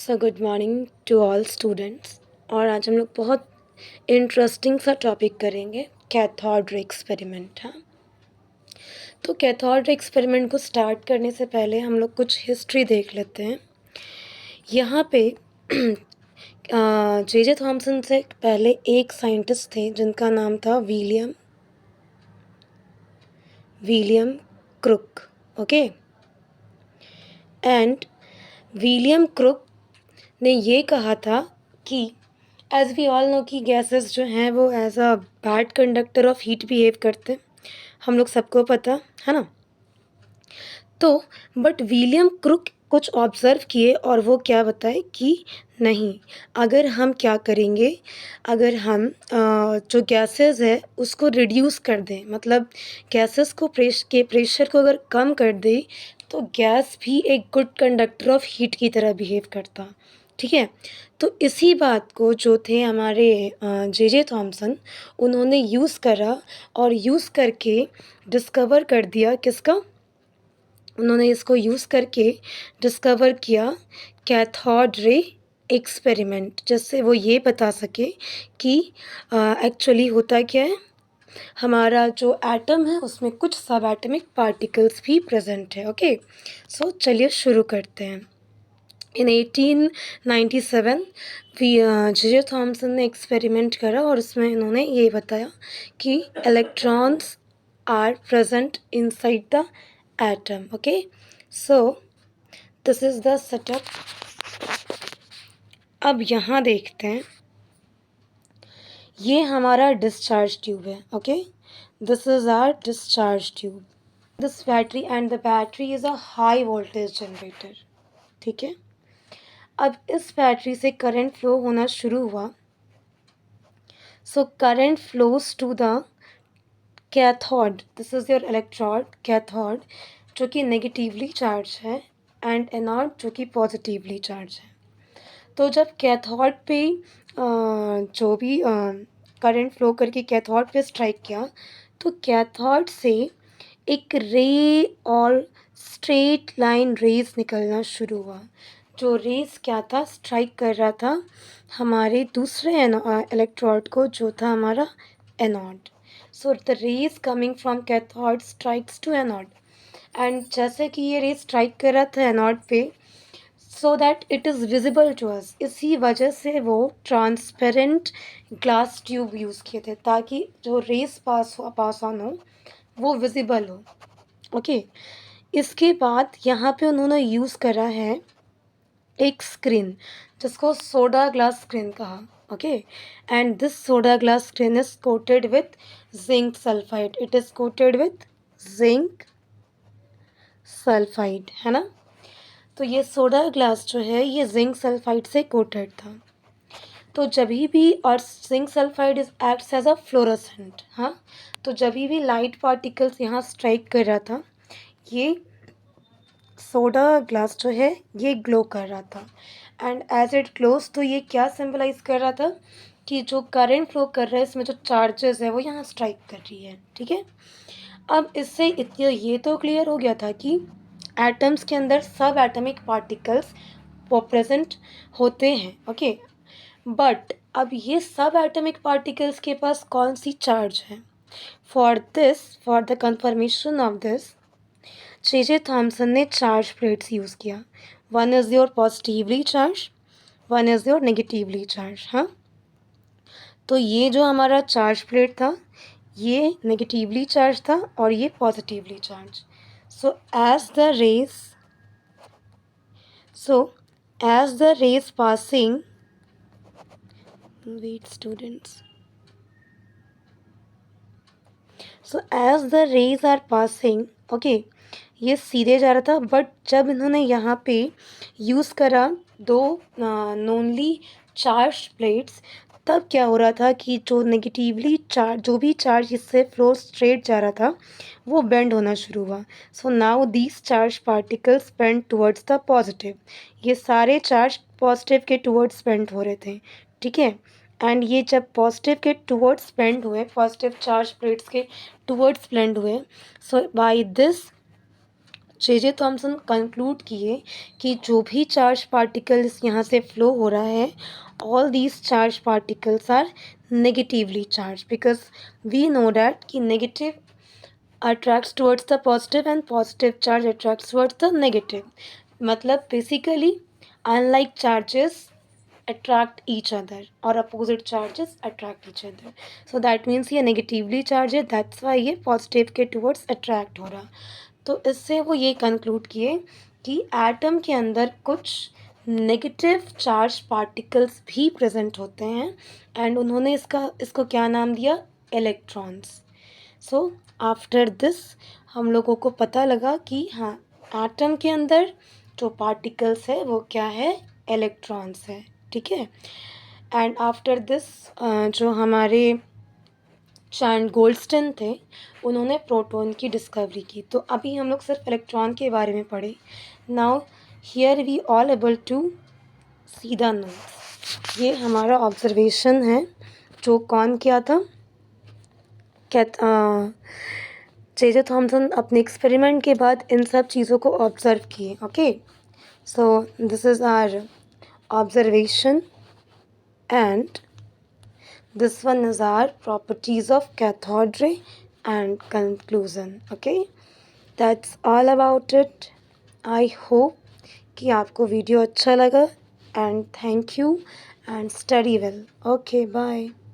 So good morning to all students. और आज हम लोग बहुत इंटरेस्टिंग सा टॉपिक करेंगे, कैथोड रे एक्सपेरिमेंट। हाँ, तो कैथोड रे एक्सपेरिमेंट को स्टार्ट करने से पहले हम लोग कुछ हिस्ट्री देख लेते हैं। यहाँ पे जे थॉमसन से पहले एक साइंटिस्ट थे जिनका नाम था William Crook. Okay, and William Crook ने ये कहा था कि एज वी ऑल नो कि गैसेस जो हैं वो as a bad conductor of heat behave करते हैं, हम लोग सबको पता है ना। तो बट विलियम क्रुक कुछ ऑब्जर्व किए और वो क्या बताए कि नहीं, अगर हम क्या करेंगे, अगर हम जो गैसेस है उसको रिड्यूस कर दें, मतलब गैसेस को प्रेशर को अगर कम कर दे तो गैस भी एक गुड कंडक्टर ऑफ हीट की तरह बिहेव करता। ठीक है, तो इसी बात को जो थे हमारे जे थॉमसन, उन्होंने यूज़ करा और यूज़ करके डिस्कवर कर दिया किसका, उन्होंने इसको यूज़ करके डिस्कवर किया कैथोड रे एक्सपेरिमेंट, जिससे वो ये बता सके कि एक्चुअली होता क्या है। हमारा जो एटम है उसमें कुछ सब एटमिक पार्टिकल्स भी प्रेजेंट है। ओके, सो चलिए शुरू करते हैं। इन 1897 जे थॉमसन ने एक्सपेरिमेंट करा और उसमें इन्होंने ये बताया कि electrons are present inside the atom. Okay, so this is the setup. अब यहाँ देखते हैं, ये हमारा डिस्चार्ज ट्यूब है। Okay, this is our discharge tube, this battery, and the battery is a high voltage generator. ठीक है, अब इस बैटरी से करंट फ्लो होना शुरू हुआ। So current flows to the cathode, this is your electrode cathode, जो कि नेगेटिवली चार्ज है, एंड एनोड जो कि पॉजिटिवली चार्ज है। तो जब कैथोड पे जो भी करंट फ्लो करके कैथोड पे स्ट्राइक किया तो कैथोड से एक रे और स्ट्रेट लाइन रेज निकलना शुरू हुआ। जो रेस क्या था, स्ट्राइक कर रहा था हमारे दूसरे इलेक्ट्रोड को, जो था हमारा anode. So the rays coming from cathode strikes to anode, and जैसे कि ये रेस स्ट्राइक कर रहा था एनोड पे, so that it is visible to us, इसी वजह से वो ट्रांसपेरेंट ग्लास ट्यूब यूज़ किए थे ताकि जो रेस पास ऑन हो वो विजिबल हो। ओके, इसके बाद यहाँ पे उन्होंने यूज़ करा है एक स्क्रीन जिसको सोडा ग्लास स्क्रीन कहा। Okay, and this soda glass screen is coated with zinc sulphide, it is coated with zinc sulphide, है ना। तो ये सोडा ग्लास जो है ये जिंक सल्फाइड से कोटेड था। तो जब भी, और zinc sulphide is acts as a fluorescent. हाँ, तो जब भी लाइट पार्टिकल्स यहाँ स्ट्राइक कर रहा था, ये सोडा ग्लास जो है ये ग्लो कर रहा था, एंड एज इट ग्लोज तो ये क्या सिंबलाइज कर रहा था कि जो करंट फ्लो कर रहा है इसमें जो चार्जेस है वो यहाँ स्ट्राइक कर रही है। ठीक है, अब इससे इतना ये तो क्लियर हो गया था कि एटम्स के अंदर सब एटमिक पार्टिकल्स वो प्रेजेंट होते हैं। ओके, बट अब ये सब एटमिक पार्टिकल्स के पास कौन सी चार्ज है। For the confirmation of this, J Thompson ने चार्ज प्लेट्स यूज़ किया। One is your positively charge, one is your negatively charge. हाँ, तो ये जो हमारा चार्ज प्लेट था ये नेगेटिवली चार्ज था और ये positively charge. So as the rays passing, wait students, so as the rays are passing, okay, ये सीधे जा रहा था, बट जब इन्होंने यहाँ पे यूज़ करा दो नॉनली चार्ज प्लेट्स, तब क्या हो रहा था कि जो नेगेटिवली चार्ज, जो भी चार्ज इससे फ्लो स्ट्रेट जा रहा था वो बेंड होना शुरू हुआ। So now these charge particles bend towards the positive, ये सारे चार्ज पॉजिटिव के टुवर्ड्स बेंड हो रहे थे। ठीक है, एंड ये जब पॉजिटिव के टुवर्ड्स बेंड हुए, पॉजिटिव चार्ज प्लेट्स के टुवर्ड्स बेंड हुए, so by this J Thomson conclude किए कि जो भी चार्ज पार्टिकल्स यहाँ से फ्लो हो रहा है, all these charge particles are negatively charge, because we know that कि negative attracts towards the positive and positive charge attracts towards the negative. मतलब basically unlike charges attract each other or opposite charges attract each other. So that means ये negatively charge है, that's why ये positive के towards attract हो रहा. तो इससे वो ये conclude किए कि एटम के अंदर कुछ नेगेटिव चार्ज पार्टिकल्स भी प्रेजेंट होते हैं एंड उन्होंने इसको क्या नाम दिया, इलेक्ट्रॉन्स. सो आफ्टर दिस हम लोगों को पता लगा कि हाँ, एटम के अंदर जो पार्टिकल्स है वो क्या है, इलेक्ट्रॉन्स है. ठीक है. एंड आफ्टर दिस जो हमारे चार्ल्स गोल्डस्टन थे उन्होंने प्रोटॉन की डिस्कवरी की. तो अभी हम लोग सिर्फ इलेक्ट्रॉन के बारे में पढ़े. Now here we all able to see the notes. ये हमारा ऑब्जर्वेशन है जो कौन किया था, जे थॉमसन अपने एक्सपेरिमेंट के बाद इन सब चीज़ों को ऑब्जर्व किए. Okay, so this is our observation and this one is our properties of cathode ray and conclusion. Okay, that's all about it. I hope कि आपको वीडियो अच्छा लगा and thank you and study well. Okay, bye.